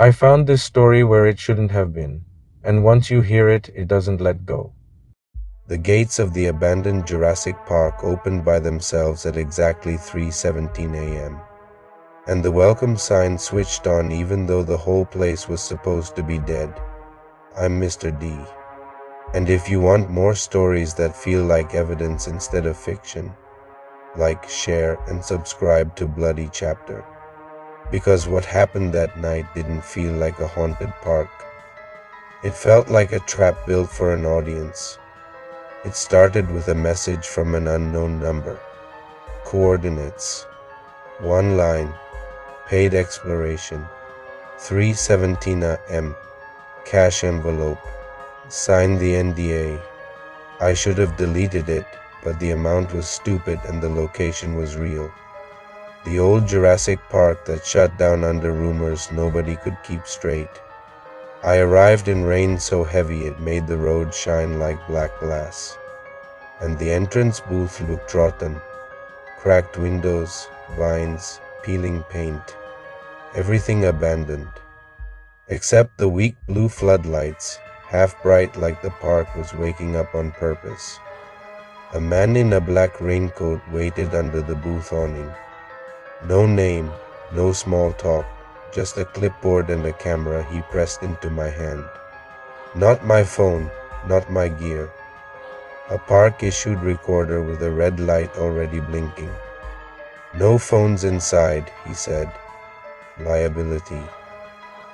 I found this story where it shouldn't have been, and once you hear it, it doesn't let go. The gates of the abandoned Jurassic Park opened by themselves at exactly 3:17 a.m., and the welcome sign switched on even though the whole place was supposed to be dead. I'm Mr. D, and if you want more stories that feel like evidence instead of fiction, like, share, and subscribe to Bloody Chapter. Because what happened that night didn't feel like a haunted park. It felt like a trap built for an audience. It started with a message from an unknown number. Coordinates. One line. Paid exploration. 317 M. Cash envelope. Signed the NDA. I should have deleted it, but the amount was stupid and the location was real. The old Jurassic Park that shut down under rumors nobody could keep straight. I arrived in rain so heavy it made the road shine like black glass. And the entrance booth looked rotten. Cracked windows, vines, peeling paint. Everything abandoned. Except the weak blue floodlights, half bright like the park was waking up on purpose. A man in a black raincoat waited under the booth awning. No name, no small talk, just a clipboard and a camera he pressed into my hand. Not my phone, not my gear. A park-issued recorder with a red light already blinking. No phones inside, he said. Liability.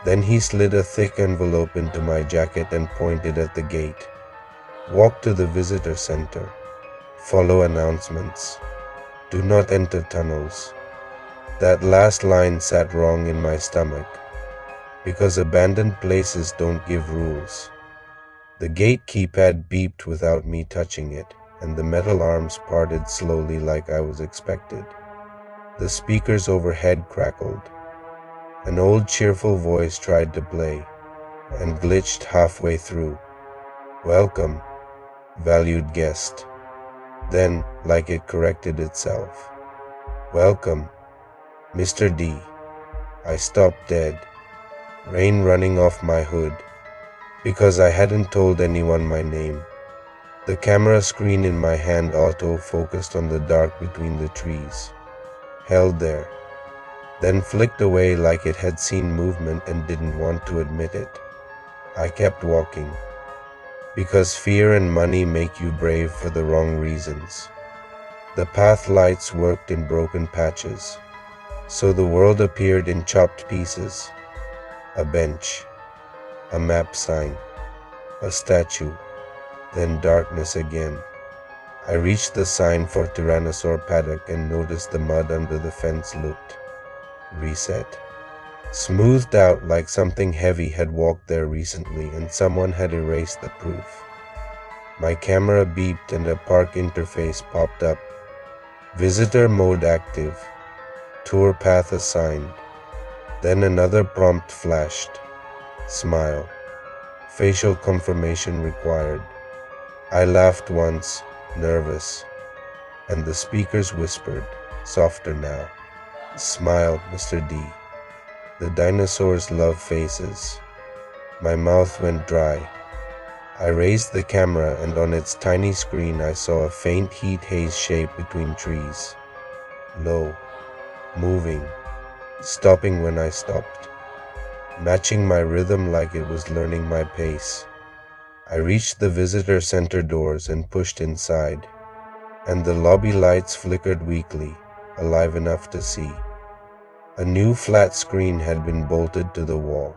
Then he slid a thick envelope into my jacket and pointed at the gate. Walk to the visitor center. Follow announcements. Do not enter tunnels. That last line sat wrong in my stomach, because abandoned places don't give rules. The gate keypad beeped without me touching it, and the metal arms parted slowly like I was expected. The speakers overhead crackled. An old cheerful voice tried to play, and glitched halfway through. Welcome, valued guest. Then, like it corrected itself. Welcome, Mr. D. I stopped dead, rain running off my hood, because I hadn't told anyone my name. The camera screen in my hand auto-focused on the dark between the trees, held there, then flicked away like it had seen movement and didn't want to admit it. I kept walking, because fear and money make you brave for the wrong reasons. The path lights worked in broken patches, so the world appeared in chopped pieces. A bench, a map sign, a statue, then darkness again. I reached the sign for Tyrannosaur Paddock and noticed the mud under the fence looked reset. Smoothed out like something heavy had walked there recently and someone had erased the proof. My camera beeped and a park interface popped up. Visitor mode active. Tour path assigned. Then another prompt flashed. Smile. Facial confirmation required. I laughed once, nervous, and the speakers whispered, softer now. Smile, Mr. D. The dinosaurs love faces. My mouth went dry. I raised the camera and on its tiny screen I saw a faint heat haze shape between trees. Low, moving, stopping when I stopped, matching my rhythm like it was learning my pace. I reached the visitor center doors and pushed inside, and the lobby lights flickered weakly, alive enough to see. A new flat screen had been bolted to the wall.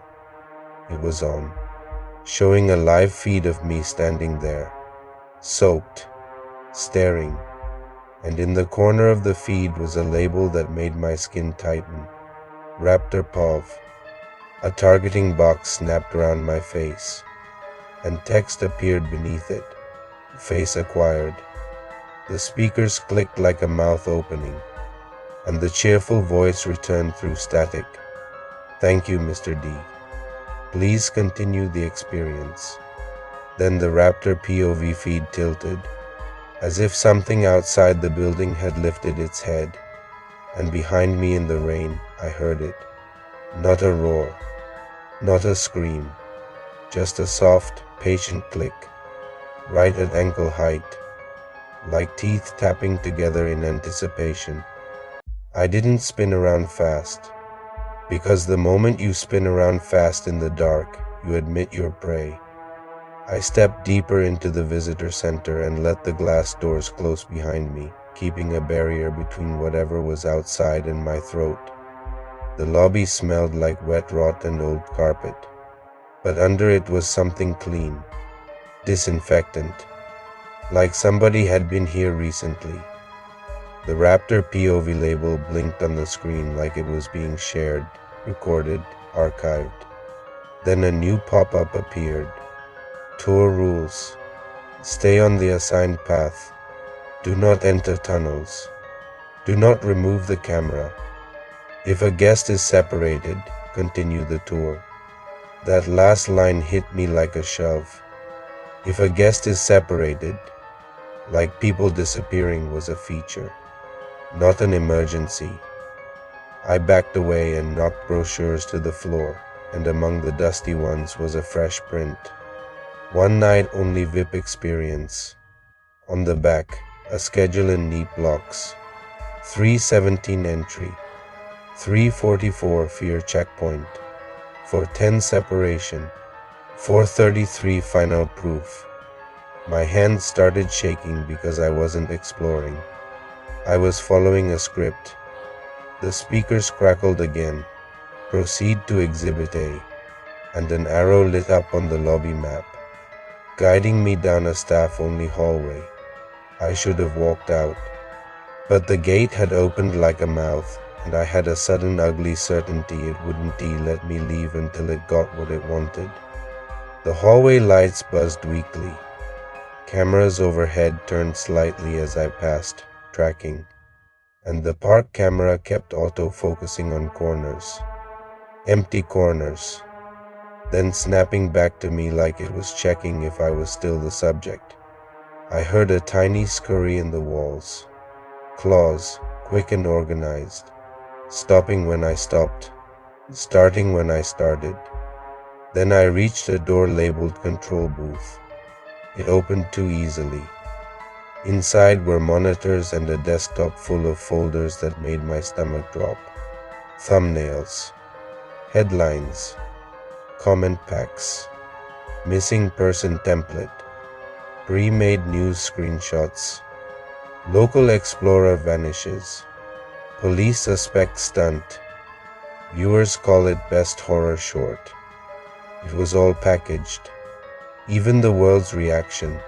It was on, showing a live feed of me standing there, soaked, staring, and in the corner of the feed was a label that made my skin tighten. RAPTOR POV. A targeting box snapped around my face, and text appeared beneath it. Face acquired. The speakers clicked like a mouth opening, and the cheerful voice returned through static. Thank you, Mr. D. Please continue the experience. Then the Raptor POV feed tilted, as if something outside the building had lifted its head, and behind me in the rain I heard it. Not a roar, Not a scream, just a soft, patient click, right at ankle height, like teeth tapping together in anticipation. I didn't spin around fast, because the moment you spin around fast in the dark, you admit your prey. I stepped deeper into the visitor center and let the glass doors close behind me, keeping a barrier between whatever was outside and my throat. The lobby smelled like wet rot and old carpet, but under it was something clean, disinfectant, like somebody had been here recently. The RAPTOR POV label blinked on the screen like it was being shared, recorded, archived. Then a new pop-up appeared. Tour rules. Stay on the assigned path. Do not enter tunnels. Do not remove the camera. If a guest is separated, continue the tour. That last line hit me like a shove. If a guest is separated, like people disappearing was a feature, not an emergency. I backed away and knocked brochures to the floor, and among the dusty ones was a fresh print. One night only VIP experience. On the back, a schedule in neat blocks. 3:17 entry. 3:44 fear checkpoint. 4:10 separation. 4:33 final proof. My hands started shaking because I wasn't exploring. I was following a script. The speakers crackled again. Proceed to Exhibit A. And an arrow lit up on the lobby map, guiding me down a staff-only hallway. I should have walked out, but the gate had opened like a mouth, and I had a sudden ugly certainty it wouldn't let me leave until it got what it wanted. The hallway lights buzzed weakly. Cameras overhead turned slightly as I passed, tracking, and the park camera kept auto-focusing on corners. Empty corners, then snapping back to me like it was checking if I was still the subject. I heard a tiny scurry in the walls. Claws, quick and organized, stopping when I stopped, starting when I started. Then I reached a door labeled Control Booth. It opened too easily. Inside were monitors and a desktop full of folders that made my stomach drop. Thumbnails, headlines, comment packs, missing person template, pre-made news screenshots, local explorer vanishes, police suspect stunt, viewers call it best horror short. It was all packaged, even the world's reaction,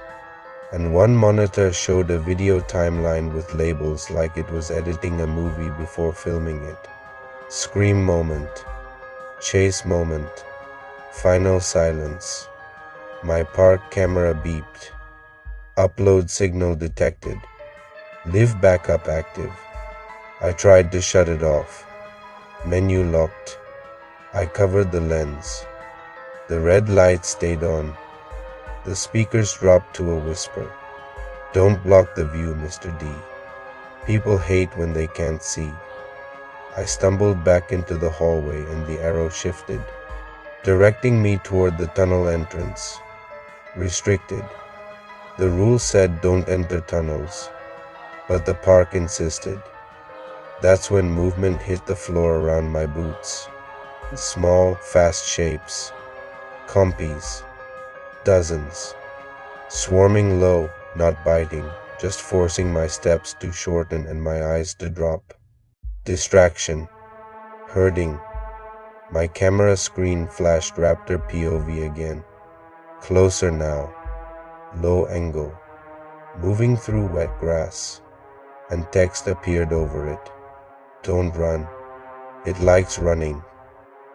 and one monitor showed a video timeline with labels like it was editing a movie before filming it. Scream moment, chase moment, final silence. My park camera beeped. Upload signal detected. Live backup active. I tried to shut it off. Menu locked. I covered the lens. The red light stayed on. The speakers dropped to a whisper. Don't block the view, Mr. D. People hate when they can't see. I stumbled back into the hallway and the arrow shifted, directing me toward the tunnel entrance. Restricted. The rule said don't enter tunnels, but the park insisted. That's when movement hit the floor around my boots. Small, fast shapes. Compies. Dozens. Swarming low, not biting, just forcing my steps to shorten and my eyes to drop. Distraction. Herding. My camera screen flashed RAPTOR POV again. Closer now. Low angle. Moving through wet grass. And text appeared over it. Don't run. It likes running.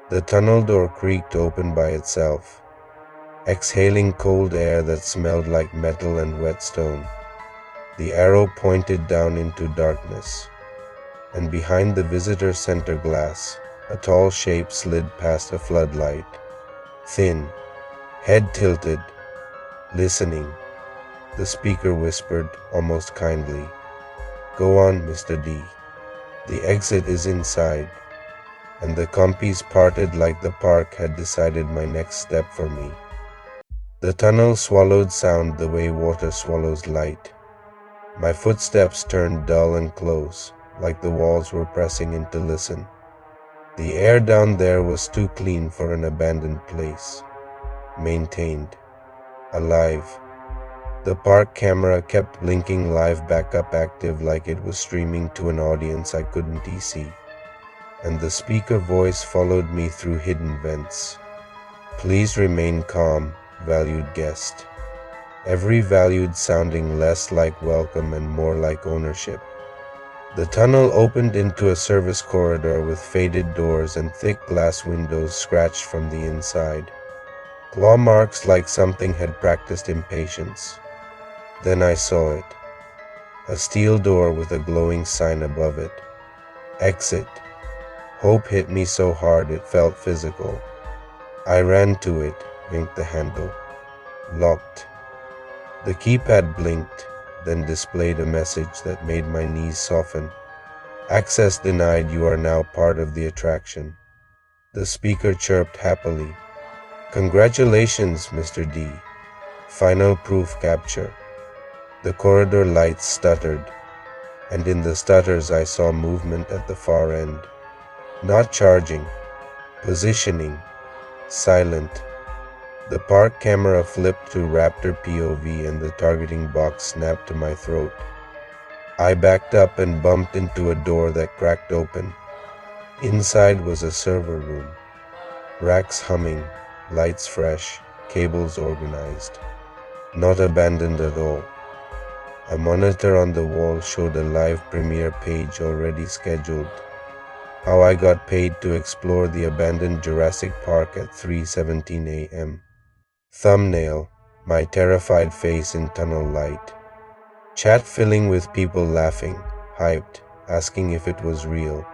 The tunnel door creaked open by itself, exhaling cold air that smelled like metal and wet stone. The arrow pointed down into darkness, and behind the visitor center glass, a tall shape slid past a floodlight. Thin, head tilted, listening. The speaker whispered, almost kindly, "Go on, Mr. D. The exit is inside." and the compies parted like the park had decided my next step for me. The tunnel swallowed sound the way water swallows light. My footsteps turned dull and close, like the walls were pressing in to listen. The air down there was too clean for an abandoned place. Maintained. Alive. The park camera kept blinking live backup active like it was streaming to an audience I couldn't see. And the speaker voice followed me through hidden vents. Please remain calm, valued guest. Every valued sounding less like welcome and more like ownership. The tunnel opened into a service corridor with faded doors and thick glass windows scratched from the inside. Claw marks like something had practiced impatience. Then I saw it. A steel door with a glowing sign above it. Exit. Hope hit me so hard it felt physical. I ran to it, winked the handle. Locked. The keypad blinked, then displayed a message that made my knees soften. Access denied, you are now part of the attraction. The speaker chirped happily. Congratulations, Mr. D. Final proof capture. The corridor lights stuttered, and in the stutters I saw movement at the far end. Not charging, positioning, silent. The park camera flipped to Raptor POV and the targeting box snapped to my throat. I backed up and bumped into a door that cracked open. Inside was a server room. Racks humming, lights fresh, cables organized. Not abandoned at all. A monitor on the wall showed a live premiere page already scheduled. How I got paid to explore the abandoned Jurassic Park at 3:17 a.m. Thumbnail, my terrified face in tunnel light. Chat filling with people laughing, hyped, asking if it was real.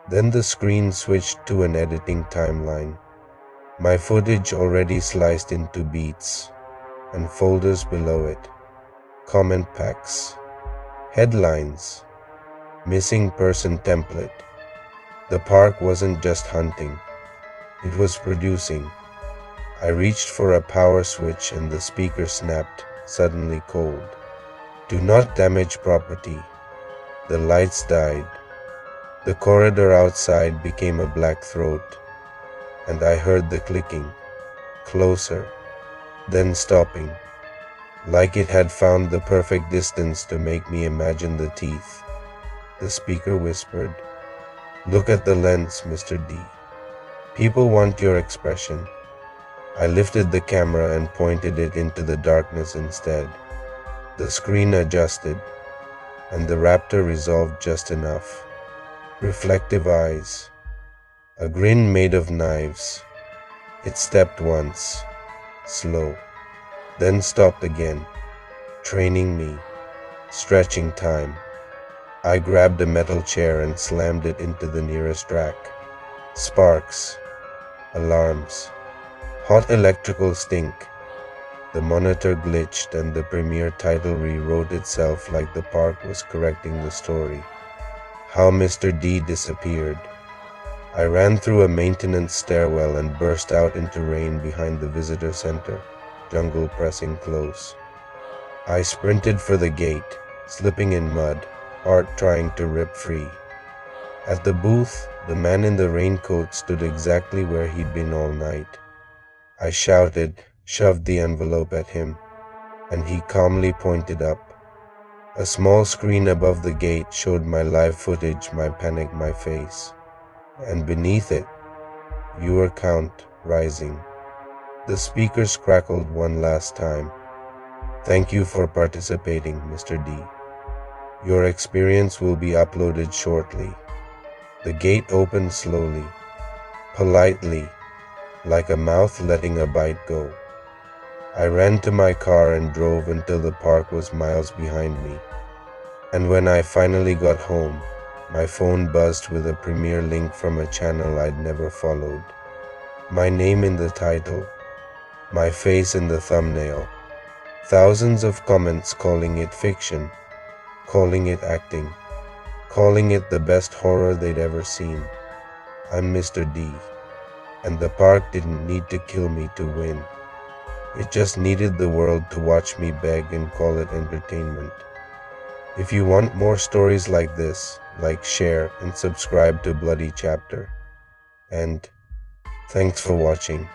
Then the screen switched to an editing timeline. My footage already sliced into beats, and folders below it. Comment packs. Headlines. Missing person template. The park wasn't just hunting. It was producing. I reached for a power switch and the speaker snapped, suddenly cold. Do not damage property. The lights died. The corridor outside became a black throat, and I heard the clicking, closer, then stopping, like it had found the perfect distance to make me imagine the teeth. The speaker whispered, "Look at the lens, Mr. D. People want your expression." I lifted the camera and pointed it into the darkness instead. The screen adjusted, and the raptor resolved just enough. Reflective eyes. A grin made of knives. It stepped once, slow, then stopped again, training me, stretching time. I grabbed a metal chair and slammed it into the nearest rack. Sparks, alarms, hot electrical stink. The monitor glitched and the premiere title rewrote itself like the park was correcting the story. How Mr. D disappeared. I ran through a maintenance stairwell and burst out into rain behind the visitor center, jungle pressing close. I sprinted for the gate, slipping in mud, heart trying to rip free. At the booth, the man in the raincoat stood exactly where he'd been all night. I shouted, shoved the envelope at him, and he calmly pointed up. A small screen above the gate showed my live footage, my panic, my face. And beneath it, viewer count rising. The speakers crackled one last time. Thank you for participating, Mr. D. Your experience will be uploaded shortly. The gate opened slowly, politely, like a mouth letting a bite go. I ran to my car and drove until the park was miles behind me. And when I finally got home, my phone buzzed with a premiere link from a channel I'd never followed. My name in the title, my face in the thumbnail. Thousands of comments calling it fiction, calling it acting, calling it the best horror they'd ever seen. I'm Mr. D, and the park didn't need to kill me to win. It just needed the world to watch me beg and call it entertainment. If you want more stories like this, like, share, and subscribe to Bloody Chapter. And thanks for watching.